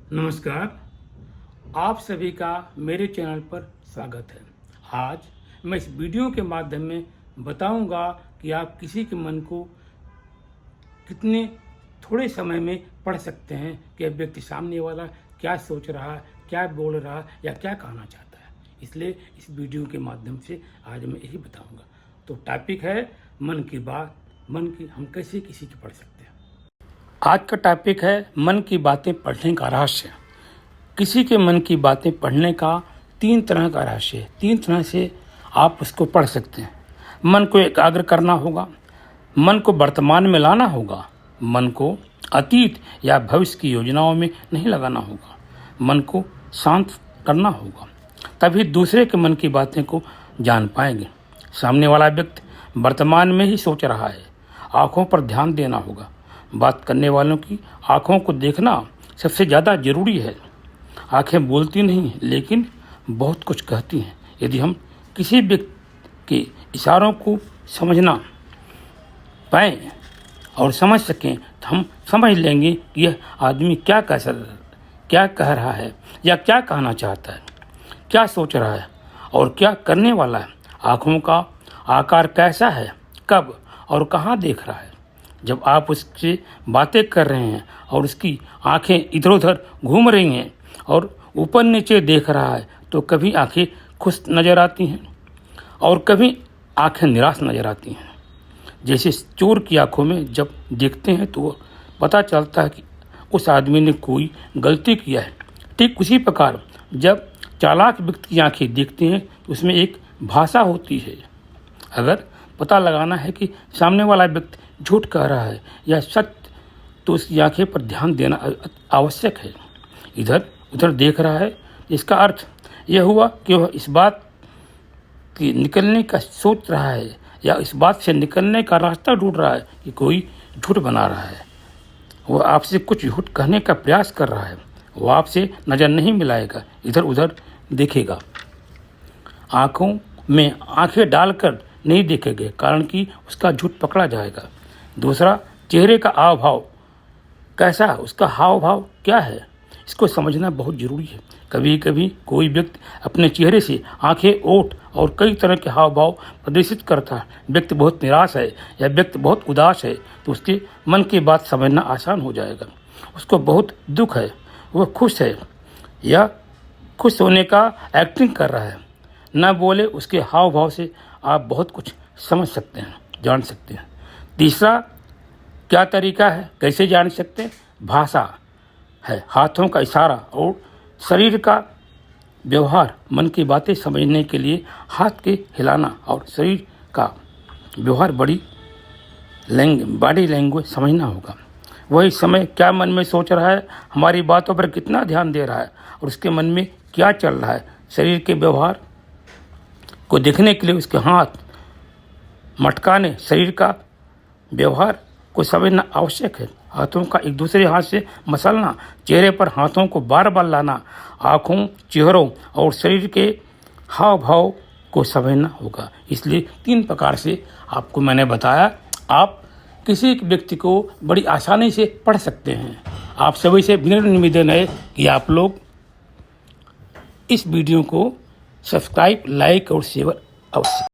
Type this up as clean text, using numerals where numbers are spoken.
नमस्कार। आप सभी का मेरे चैनल पर स्वागत है। आज मैं इस वीडियो के माध्यम में बताऊंगा कि आप किसी के मन को कितने थोड़े समय में पढ़ सकते हैं कि व्यक्ति सामने वाला क्या सोच रहा है, क्या बोल रहा है या क्या कहना चाहता है। इसलिए इस वीडियो के माध्यम से आज मैं यही बताऊंगा। तो टॉपिक है मन की बात। मन की हम कैसे किसी की पढ़ सकते हैं। आज का टॉपिक है मन की बातें पढ़ने का रहस्य। किसी के मन की बातें पढ़ने का 3 तरह का रहस्य है। 3 तरह से आप उसको पढ़ सकते हैं। मन को एकाग्र करना होगा, मन को वर्तमान में लाना होगा, मन को अतीत या भविष्य की योजनाओं में नहीं लगाना होगा, मन को शांत करना होगा। तभी दूसरे के मन की बातें को जान पाएंगे। सामने वाला व्यक्ति वर्तमान में ही सोच रहा है। आँखों पर ध्यान देना होगा। बात करने वालों की आँखों को देखना सबसे ज़्यादा ज़रूरी है। आँखें बोलती नहीं लेकिन बहुत कुछ कहती हैं। यदि हम किसी व्यक्ति के इशारों को समझना पाएँ और समझ सकें तो हम समझ लेंगे कि यह आदमी क्या कह रहा है या क्या कहना चाहता है, क्या सोच रहा है और क्या करने वाला है। आँखों का आकार कैसा है, कब और कहाँ देख रहा है। जब आप उससे बातें कर रहे हैं और उसकी आंखें इधर उधर घूम रही हैं और ऊपर नीचे देख रहा है तो कभी आंखें खुश नज़र आती हैं और कभी आंखें निराश नज़र आती हैं। जैसे चोर की आंखों में जब देखते हैं तो पता चलता है कि उस आदमी ने कोई गलती किया है। ठीक उसी प्रकार जब चालाक व्यक्ति की आंखें देखते हैं तो उसमें एक भाषा होती है। अगर पता लगाना है कि सामने वाला व्यक्ति झूठ कह रहा है या सत्य, तो उसकी आंखें पर ध्यान देना आवश्यक है। इधर उधर देख रहा है, इसका अर्थ यह हुआ कि वह इस बात की निकलने का सोच रहा है या इस बात से निकलने का रास्ता ढूंढ रहा है कि कोई झूठ बना रहा है। वह आपसे कुछ झूठ कहने का प्रयास कर रहा है। वह आपसे नज़र नहीं मिलाएगा, इधर उधर देखेगा। आँखों में आँखें डालकर नहीं देखेंगे, कारण कि उसका झूठ पकड़ा जाएगा। दूसरा, चेहरे का हाव भाव कैसा है, उसका हाव भाव क्या है, इसको समझना बहुत ज़रूरी है। कभी कभी कोई व्यक्ति अपने चेहरे से आंखें, ओठ और कई तरह के हाव भाव प्रदर्शित करता है। व्यक्ति बहुत निराश है या व्यक्ति बहुत उदास है तो उसके मन की बात समझना आसान हो जाएगा। उसको बहुत दुख है, वह खुश है या खुश होने का एक्टिंग कर रहा है। न बोले उसके हाव भाव से आप बहुत कुछ समझ सकते हैं, जान सकते हैं। तीसरा क्या तरीका है, कैसे जान सकते हैं? भाषा है, हाथों का इशारा और शरीर का व्यवहार। मन की बातें समझने के लिए हाथ के हिलाना और शरीर का व्यवहार, बॉडी लैंग्वेज समझना होगा। वही समय क्या मन में सोच रहा है, हमारी बातों पर कितना ध्यान दे रहा है और उसके मन में क्या चल रहा है। शरीर के व्यवहार को देखने के लिए उसके हाथ मटकाने, शरीर का व्यवहार को समझना आवश्यक है। हाथों का एक दूसरे हाथ से मसलना, चेहरे पर हाथों को बार बार लाना, आँखों, चेहरों और शरीर के हाव भाव को समझना होगा। इसलिए 3 प्रकार से आपको मैंने बताया। आप किसी व्यक्ति को बड़ी आसानी से पढ़ सकते हैं। आप सभी से विनम्र निवेदन है कि आप लोग इस वीडियो को सब्सक्राइब, लाइक और शेयर अवश्य